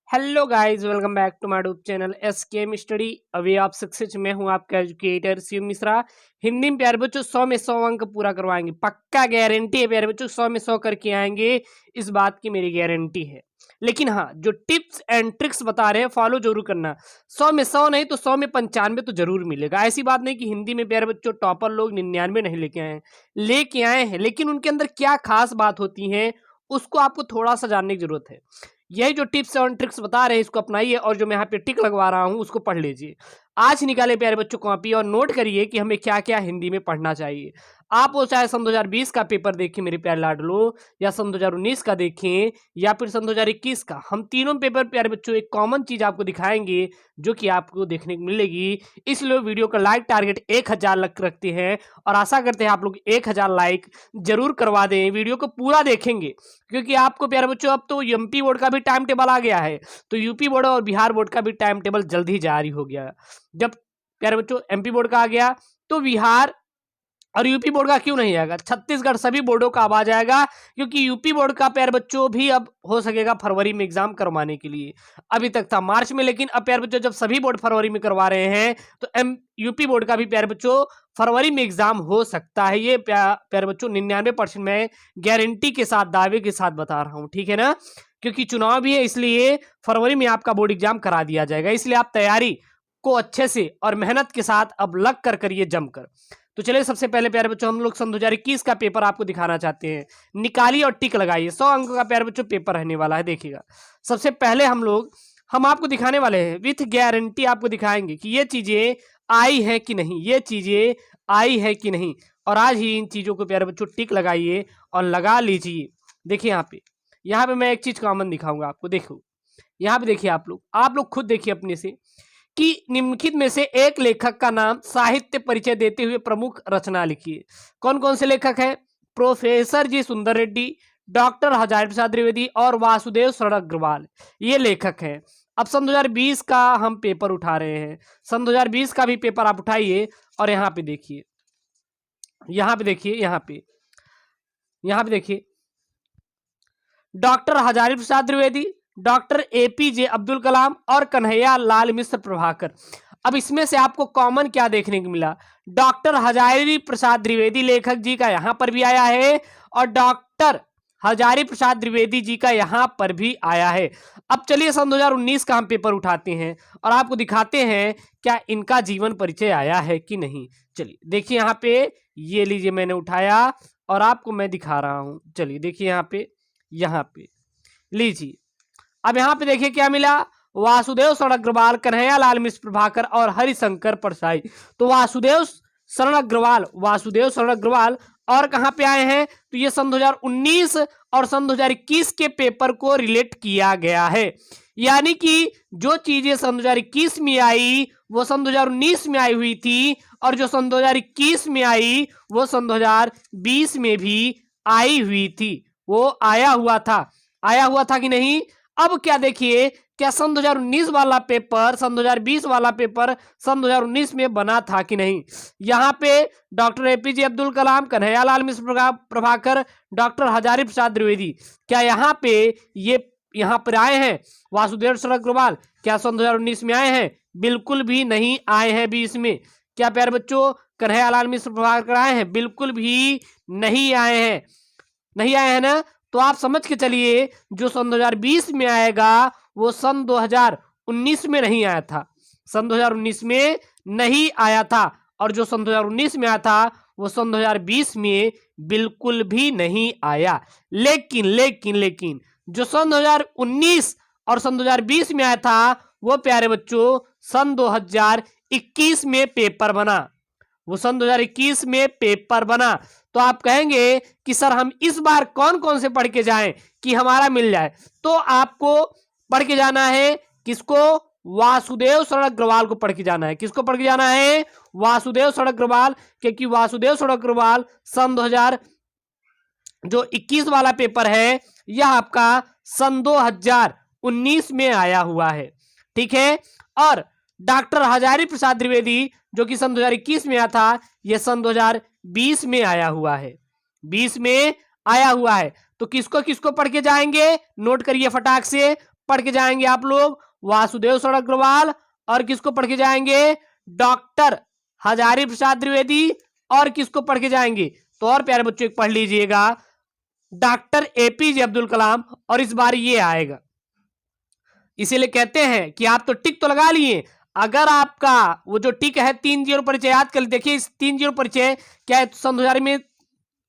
Hello guys, welcome back to my YouTube channel SKM study. अभी आप success में हूं, आपका एजुकेटर शिव मिश्रा। हिंदी में प्यारे बच्चों 100 में 100 अंक पूरा करवाएंगे, पक्का गारंटी है प्यारे बच्चों। 100 में 100 करके आएंगे, इस बात की मेरी गारंटी है। लेकिन हाँ, जो टिप्स एंड ट्रिक्स बता रहे हैं फॉलो जरूर करना। 100 में 100 नहीं तो 100 में 95 तो जरूर मिलेगा। ऐसी बात नहीं कि हिंदी में प्यारे बच्चों टॉपर लोग 99 नहीं लेके आए हैं, लेकिन उनके अंदर क्या खास बात होती है उसको आपको थोड़ा सा जानने की जरूरत है। यही जो टिप्स और ट्रिक्स बता रहे हैं इसको अपनाइए, और जो मैं यहाँ पे टिक लगवा रहा हूँ उसको पढ़ लीजिए। आज निकाले प्यारे बच्चों कॉपी और नोट करिए कि हमें क्या क्या हिंदी में पढ़ना चाहिए। आप वो चाहे सन 2020 का पेपर देखें मेरे प्यारे लाडलो, या सन 2019 का देखें, या फिर सन 2021 का, हम तीनों पेपर प्यारे बच्चों एक कॉमन चीज आपको दिखाएंगे जो कि आपको देखने को मिलेगी। इसलिए वीडियो का लाइक टारगेट 1000 लग रखते हैं, और आशा करते हैं आप लोग 1000 लाइक जरूर करवा दें। वीडियो को पूरा देखेंगे क्योंकि आपको प्यारे बच्चों अब तो एमपी बोर्ड का भी टाइम टेबल आ गया है, तो यूपी बोर्ड और बिहार बोर्ड का भी टाइम टेबल जल्द ही जारी हो गया। जब प्यारे बच्चों एमपी बोर्ड का आ गया तो बिहार और यूपी बोर्ड का क्यों नहीं आएगा, छत्तीसगढ़ सभी बोर्डों का अब आ जाएगा, क्योंकि यूपी बोर्ड का प्यारे बच्चों भी अब हो सकेगा फरवरी में एग्जाम करवाने के लिए। अभी तक था मार्च में, लेकिन अब प्यारे बच्चों जब सभी बोर्ड फरवरी में करवा रहे हैं तो यूपी बोर्ड का भी प्यारे बच्चों फरवरी में एग्जाम हो सकता है। ये प्यारे बच्चों 99% मैं गारंटी के साथ दावे के साथ बता रहा हूँ, ठीक है ना। क्योंकि चुनाव भी है, इसलिए फरवरी में आपका बोर्ड एग्जाम करा दिया जाएगा। इसलिए आप तैयारी को अच्छे से और मेहनत के साथ अब लग कर करिए जमकर। तो चलिए सबसे पहले प्यारे बच्चों हम लोग सन 2021 का पेपर आपको दिखाना चाहते हैं। निकालिए और टिक लगाइए। 100 अंकों का प्यारे बच्चों पेपर रहने वाला है, देखिएगा। सबसे पहले हम आपको दिखाने वाले हैं, विथ गारंटी आपको दिखाएंगे कि ये चीजें आई है कि नहीं, ये चीजें आई है कि नहीं। और आज ही इन चीजों को प्यारे बच्चों टिक लगाइए और लगा लीजिए। देखिए यहाँ पे मैं एक चीज कॉमन दिखाऊंगा आपको। देखो यहाँ पे देखिए, आप लोग खुद देखिए अपने से कि निम्नलिखित में से एक लेखक का नाम साहित्य परिचय देते हुए प्रमुख रचना लिखिए। कौन कौन से लेखक हैं? प्रोफेसर जी सुंदर रेड्डी, डॉक्टर हजारी प्रसाद द्विवेदी और वासुदेव शरण अग्रवाल, ये लेखक हैं। अब सन 2020 का हम पेपर उठा रहे हैं। सन 2020 का भी पेपर आप उठाइए और यहाँ पे देखिए, यहाँ पे देखिए doctor Hazari Prasad Dwivedi, doctor APJ Abdul Kalam और कन्हैया लाल मिश्र प्रभाकर। अब इसमें से आपको कॉमन क्या देखने को मिला? डॉक्टर हजारी प्रसाद द्विवेदी लेखक जी का यहां पर भी आया है, और डॉक्टर हजारी प्रसाद द्विवेदी जी का यहां पर भी आया है। अब चलिए सन 2019 का हम पेपर उठाते हैं और आपको दिखाते हैं क्या इनका जीवन परिचय आया है कि नहीं। चलिए देखिए यहाँ पे, ये लीजिए मैंने उठाया और आपको मैं दिखा रहा हूं। चलिए देखिए यहाँ पे लीजिए। अब यहाँ पे देखिए क्या मिला? वासुदेव शरण अग्रवाल, कन्हैया लाल मिश्र प्रभाकर और हरिशंकर परसाई। तो वासुदेव शरण अग्रवाल और कहाँ पे आए हैं? तो ये सन 2019 और सन 2021 के पेपर को रिलेट किया गया है। यानी कि जो चीजें सन 2021 में आई वो सन 2019 में आई हुई थी, और जो सन 2021 में आई वो सन 2020 में भी आई हुई थी। वो आया हुआ था कि नहीं? अब क्या देखिए, क्या सन 2019 वाला पेपर सन 2020 वाला पेपर सन 2019 में बना था कि नहीं। यहाँ पे डॉक्टर एपीजे अब्दुल कलाम, कन्हैया लाल मिश्र प्रभाकर, डॉक्टर हजारी प्रसाद द्विवेदी, क्या यहाँ पर आए हैं? वासुदेव शरण अग्रवाल क्या सन 2019 में आए हैं? बिल्कुल भी नहीं आए हैं 20 में। क्या प्यारे बच्चों कन्हैया लाल मिश्र प्रभाकर आए हैं? बिल्कुल भी नहीं आए हैं ना। तो आप समझ के चलिए, जो सन 2020 में आएगा वो सन 2019 में नहीं आया था, सन 2019 में नहीं आया था। और जो सन 2019 में आया था वो सन 2020 में बिल्कुल भी नहीं आया। लेकिन जो सन 2019 और सन 2020 में आया था वो प्यारे बच्चों सन 2021 में पेपर बना। वो सन 2021 में पेपर बना। तो आप कहेंगे कि सर हम इस बार कौन कौन से पढ़ के जाएं कि हमारा मिल जाए? तो आपको पढ़ के जाना है किसको? वासुदेव शरण अग्रवाल को पढ़ के जाना है। किसको पढ़ के जाना है? वासुदेव शरण अग्रवाल, क्योंकि वासुदेव शरण अग्रवाल सन 2021 वाला पेपर है, यह आपका सन 2019 में आया हुआ है, ठीक है। और डॉक्टर हजारी प्रसाद द्विवेदी जो कि सन 2021 में आया था, यह सन 2020 में आया हुआ है, 20 में आया हुआ है। तो किसको किसको पढ़ के जाएंगे? नोट करिए फटाक से। पढ़ के जाएंगे आप लोग? वासुदेव सर अग्रवाल। और किसको पढ़ के जाएंगे? डॉक्टर हजारी प्रसाद द्विवेदी। और किसको पढ़ के जाएंगे? तो और प्यारे बच्चों एक पढ़ लीजिएगा, डॉक्टर एपीजे अब्दुल कलाम। और इस बार ये आएगा, इसीलिए कहते हैं कि आप तो टिक तो लगा लिए, अगर आपका वो जो टिक है 3-0 परिचय याद कर, देखिए इस 3-0 परिचय क्या है, सन 2000 में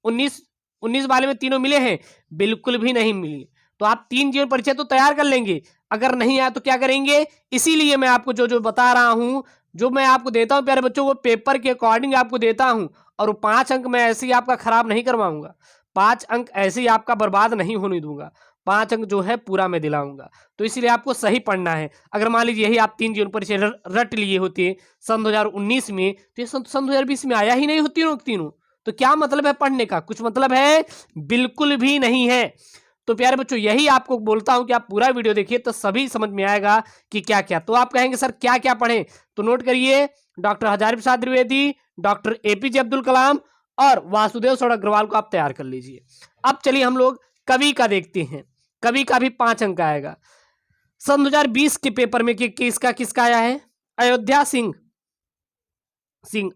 19 वाले में तीनों मिले हैं? बिल्कुल भी नहीं मिले। तो आप 3-0 परिचय तो तैयार कर लेंगे, अगर नहीं आया तो क्या करेंगे? इसीलिए मैं आपको जो जो बता रहा हूं, जो मैं आपको देता हूं प्यारे बच्चों, वो पेपर के अकॉर्डिंग आपको देता हूं। और वो 5 अंक मैं ऐसे ही आपका खराब नहीं करवाऊंगा, 5 अंक ऐसे ही आपका बर्बाद नहीं होने दूंगा, 5 अंक जो है पूरा मैं दिलाऊंगा। तो इसलिए आपको सही पढ़ना है। अगर मान लीजिए यही आप 3-0 परिचय रट लिए होते सन 2019 में, तो ये सन 2020 में आया ही नहीं होती तीनों। तो क्या मतलब है पढ़ने का? कुछ मतलब है? बिल्कुल भी नहीं है। तो प्यारे बच्चों यही आपको बोलता हूं कि आप पूरा वीडियो देखिए तो सभी समझ में आएगा कि क्या क्या। तो आप कहेंगे सर क्या क्या पढ़ें? तो नोट करिए, doctor Hazari Prasad Dwivedi, doctor APJ Abdul Kalam और वासुदेव सर अग्रवाल को आप तैयार कर लीजिए। अब चलिए हम लोग कवि का देखते हैं। कवि का भी 5 अंक आएगा। सन 2020 के पेपर में किसका किसका आया है? अयोध्या सिंह,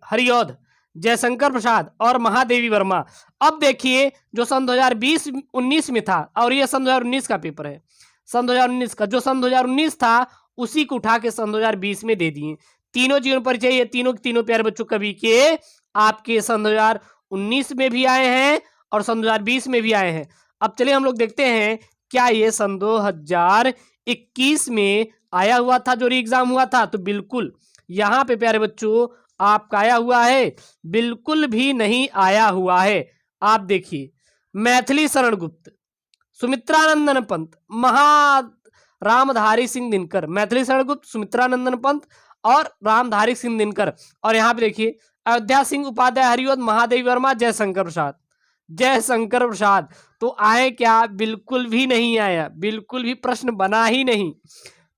हरिऔध, जयशंकर प्रसाद और महादेवी वर्मा। अब देखिए जो सन 2020-19 में था और ये सन 2019 का पेपर है, सन 2019 का, जो सन 2019 था उसी को उठा के सन 2020 में दे दिए। तीनों जीवन परिचय ये तीनों के तीनों प्यारे बच्चों कवि के आपके सन 2019 में भी आए हैं और सन 2020 में भी आए हैं। अब चलिए हम लोग देखते हैं क्या ये सन 2021 में आया हुआ था जो री एग्जाम हुआ था? तो बिल्कुल यहां पे प्यारे बच्चों आपका आया हुआ है? बिल्कुल भी नहीं आया हुआ है। आप देखिए, मैथिली शरण गुप्त, सुमित्रानंदन पंत, रामधारी सिंह दिनकर, मैथिली शरण गुप्त, सुमित्रानंदन पंत और रामधारी सिंह दिनकर। और यहां पे देखिए अयोध्या सिंह उपाध्याय, हरिऔध, महादेवी वर्मा, जयशंकर प्रसाद, जयशंकर प्रसाद। तो आए क्या? बिल्कुल भी नहीं आया, बिल्कुल भी प्रश्न बना ही नहीं।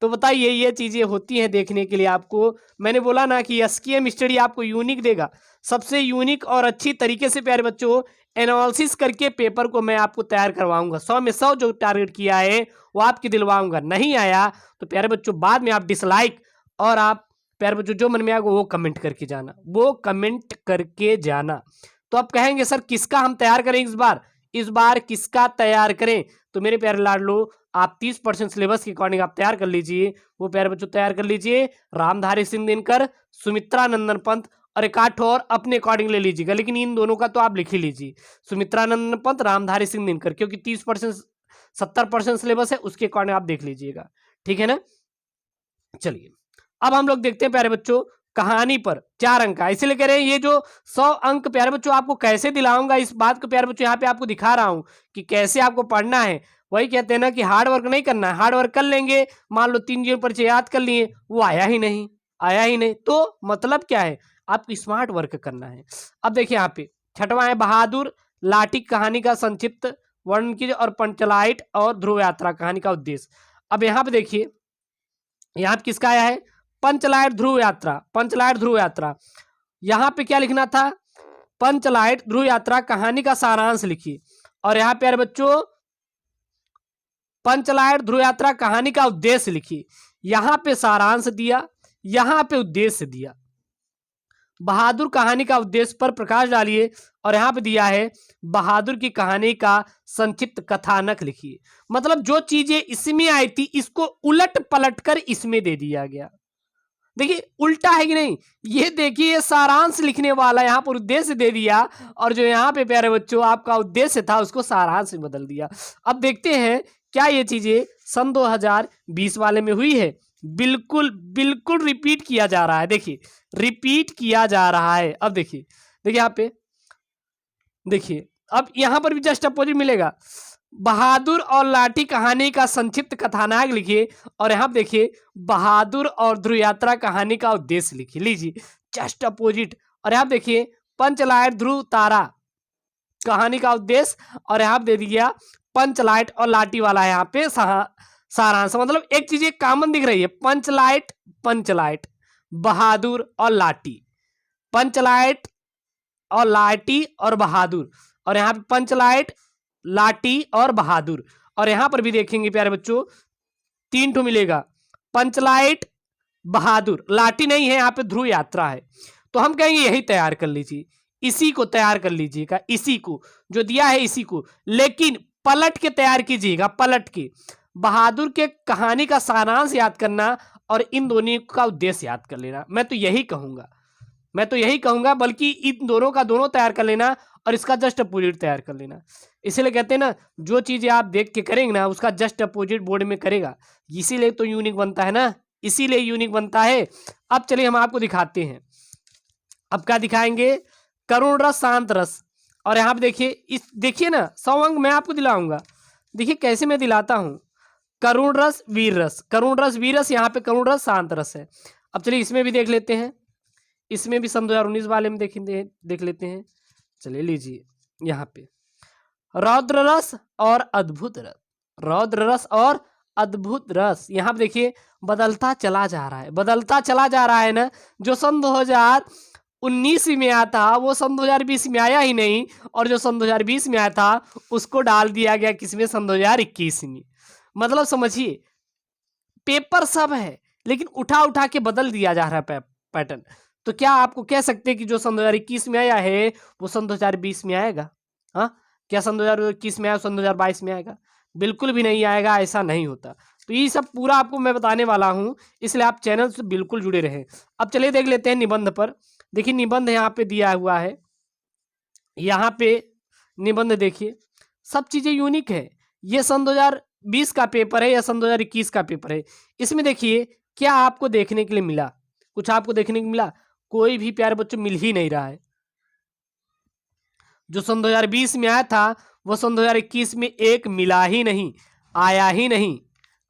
तो बताइए ये चीजें होती हैं देखने के लिए। आपको मैंने बोला ना कि एसकेएम स्टडी आपको यूनिक देगा, सबसे यूनिक और अच्छी तरीके से प्यारे बच्चों एनालिसिस करके पेपर को मैं आपको तैयार करवाऊंगा। 100 में 100 जो टारगेट किया है वो आपकी दिलवाऊंगा। नहीं आया तो प्यारे बच्चों बाद में आप डिसलाइक, और आप प्यारे बच्चों जो मन में आएगा वो कमेंट करके जाना, वो कमेंट करके जाना। तो आप कहेंगे सर किसका हम तैयार करें इस बार किसका तैयार करें? तो मेरे प्यारे लाडलो आप 30% सिलेबस के अकॉर्डिंग आप तैयार कर लीजिए। वो प्यारे बच्चों तैयार कर लीजिए, रामधारी सिंह दिनकर, सुमित्रानंदन पंत और एक आठ और अपने अकॉर्डिंग ले लीजिएगा, लेकिन इन दोनों का तो आप लिख ही लीजिए, सुमित्रानंदन पंत, रामधारी सिंह दिनकर, क्योंकि 30% 70% सिलेबस है, उसके अकॉर्डिंग आप देख लीजिएगा। ठीक है ना? चलिए अब हम लोग देखते हैं प्यारे बच्चों कहानी पर 4 अंक का, इसीलिए कह रहे हैं ये जो 100 अंक प्यारे बच्चों आपको कैसे दिलाऊंगा, इस बात को प्यारे बच्चों यहाँ पे आपको दिखा रहा हूं कि कैसे आपको पढ़ना है। वही कहते हैं ना कि हार्ड वर्क नहीं करना है, हार्ड वर्क कर लेंगे, मान लो 3 जीवन परिचय याद कर लिए, वो आया ही नहीं, तो मतलब क्या है? आपको स्मार्ट वर्क करना है। अब देखिए यहाँ पे 6वां है बहादुर लाठी कहानी का संक्षिप्त वर्णन कीजिए और पंचलाइट और ध्रुव यात्रा कहानी का उद्देश्य। अब यहाँ पे देखिए यहाँ पे किसका आया है? पंचलाइट ध्रुव यात्रा। यहाँ पे क्या लिखना था? पंचलाइट ध्रुव यात्रा कहानी का सारांश लिखिए। और यहाँ पे यार बच्चों पंचलाइट ध्रुव यात्रा कहानी का उद्देश्य लिखिए। यहाँ पे सारांश दिया, यहाँ पे उद्देश्य दिया। बहादुर कहानी का उद्देश्य पर प्रकाश डालिए और यहाँ पे दिया है बहादुर की कहानी का संक्षिप्त कथानक लिखिए। मतलब जो चीजें इसमें आई थी इसको उलट पलट कर इसमें दे दिया गया। देखिए उल्टा है कि नहीं? ये देखिए सारांश लिखने वाला यहाँ पर उद्देश्य दे दिया और जो यहाँ पे प्यारे बच्चों आपका उद्देश्य था उसको सारांश में बदल दिया। अब देखते हैं क्या ये चीजें सन 2020 वाले में हुई है? बिल्कुल बिल्कुल रिपीट किया जा रहा है। देखिए रिपीट किया जा रहा है। अब देखिए यहाँ पे देखिए अब यहाँ पर भी जस्ट अपोजिट मिलेगा। बहादुर और लाठी कहानी का संक्षिप्त कथानक लिखिए और यहाँ देखिए बहादुर और ध्रुव यात्रा कहानी का उद्देश्य लिखिए। लीजिए जस्ट अपोजिट। और यहाँ देखिए पंचलाइट ध्रुव तारा कहानी का उद्देश्य और यहाँ दे दिया पंचलाइट और लाठी वाला यहाँ पे सारांश। मतलब एक चीज कॉमन दिख रही है, पंचलाइट बहादुर और लाठी, पंचलाइट और लाठी और बहादुर, और यहाँ पे पंचलाइट लाठी और बहादुर। और यहाँ पर भी देखेंगे प्यारे बच्चों 3 ठो मिलेगा। पंचलाइट बहादुर, लाठी नहीं है यहाँ पे, ध्रुव यात्रा है, तो हम कहेंगे यही तैयार कर लीजिए, इसी को तैयार कर लीजिएगा, इसी को जो दिया है इसी को, लेकिन पलट के तैयार कीजिएगा, पलट के। बहादुर के कहानी का सारांश याद करना और इन दोनों का उद्देश्य याद कर लेना, मैं तो यही कहूंगा, बल्कि इन दोनों का दोनों तैयार कर लेना और इसका जस्ट अपोजिट तैयार कर लेना। इसीलिए कहते हैं ना, जो चीजें आप देख के करेंगे ना उसका जस्ट अपोजिट बोर्ड में करेगा, इसीलिए तो यूनिक बनता है ना, इसीलिए यूनिक बनता है। अब चलिए हम आपको दिखाते हैं, अब क्या दिखाएंगे, करुण रस शांत रस। और यहाँ पे देखिए ना 100 अंक मैं आपको दिलाऊंगा, देखिए कैसे मैं दिलाता हूँ। करुण रस वीर रस, करुण रस वीर रस, यहाँ पे करुण रस शांत रस है। अब चलिए इसमें भी देख लेते हैं, इसमें भी सन 2019 वाले में देख लेते हैं। चलिए लीजिए, यहाँ पे रौद्र रस और अद्भुत रस, रौद्र रस और अद्भुत रस। यहाँ पे देखिए बदलता चला जा रहा है ना, जो सन 2019 में आया था वो सन 2020 में आया ही नहीं, और जो सन 2020 में आया था उसको डाल दिया गया किसमें, सन 2021 में। मतलब समझिए पेपर सब है लेकिन उठा के बदल दिया जा रहा है पैटर्न। तो क्या आपको कह सकते हैं कि जो सन 2021 में आया है वो सन 2020 में आएगा? हाँ, क्या सन 2021 में आया सन 2022 में आएगा? बिल्कुल भी नहीं आएगा, ऐसा नहीं होता। तो ये सब पूरा आपको मैं बताने वाला हूँ, इसलिए आप चैनल से बिल्कुल जुड़े रहें। अब चलिए देख लेते हैं निबंध पर। देखिए निबंध यहाँ पे दिया हुआ है, यहाँ पे निबंध देखिए, सब चीजें यूनिक है। ये सन 2020 का पेपर है या सन 2021 का पेपर है। इसमें देखिए क्या आपको देखने के लिए मिला, कुछ आपको देखने को मिला? कोई भी प्यारे बच्चों मिल ही नहीं रहा है। जो सन 2020 में आया था वो सन 2021 में एक मिला ही नहीं, आया ही नहीं।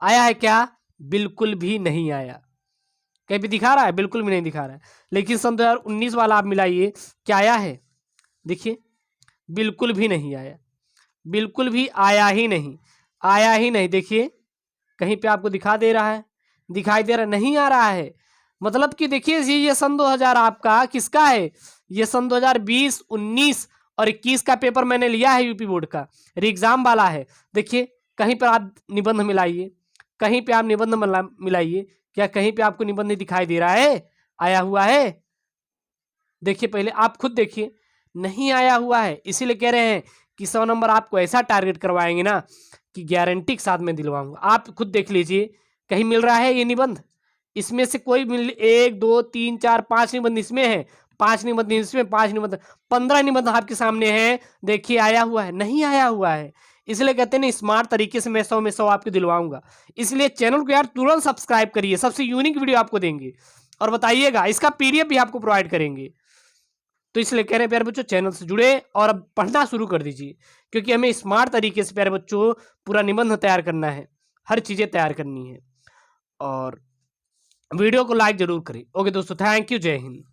आया है क्या? बिल्कुल भी नहीं आया। कहीं भी दिखा रहा है? बिल्कुल भी नहीं दिखा रहा है। लेकिन सन 2019 वाला आप मिलाइए, क्या आया है? देखिए बिल्कुल भी नहीं आया, बिल्कुल भी आया ही नहीं, आया ही नहीं। देखिए कहीं पे आपको दिखाई दे रहा है? नहीं आ रहा है। मतलब कि देखिए ये सन 2000 आपका किसका है? ये सन 2020, 19 और 21 का पेपर मैंने लिया है, यूपी बोर्ड का एग्जाम वाला है। देखिए कहीं पर आप निबंध मिलाइए, कहीं पे आप निबंध मिलाइए, क्या कहीं पे आपको निबंध दिखाई दे रहा है आया हुआ है? देखिए पहले आप खुद देखिए, नहीं आया हुआ है। इसीलिए कह रहे हैं कि 100 नंबर आपको ऐसा टारगेट करवाएंगे ना कि गारंटी के साथ में दिलवाऊंगा। आप खुद देख लीजिए कहीं मिल रहा है ये निबंध? इसमें से कोई 1 2 3 4 5 निबंध इसमें है, 5 निबंध इसमें, 5 निबंध, 15 निबंध आपके सामने है। देखिए आया हुआ है? नहीं आया हुआ है। इसलिए कहते हैं ना स्मार्ट तरीके से मैं 100 में 100 आपको दिलवाऊंगा। इसलिए चैनल को यार तुरंत सब्सक्राइब करिए, सबसे यूनिक वीडियो आपको देंगे और बताइएगा, इसका पीडीएफ भी आपको प्रोवाइड करेंगे। तो इसलिए कह रहे हैं प्यारे बच्चों चैनल से जुड़े और अब पढ़ना शुरू कर दीजिए, क्योंकि हमें स्मार्ट तरीके से प्यारे बच्चों पूरा निबंध तैयार करना है, हर चीजें तैयार करनी है। और वीडियो को लाइक जरूर करें। ओके दोस्तों, थैंक यू, जय हिंद।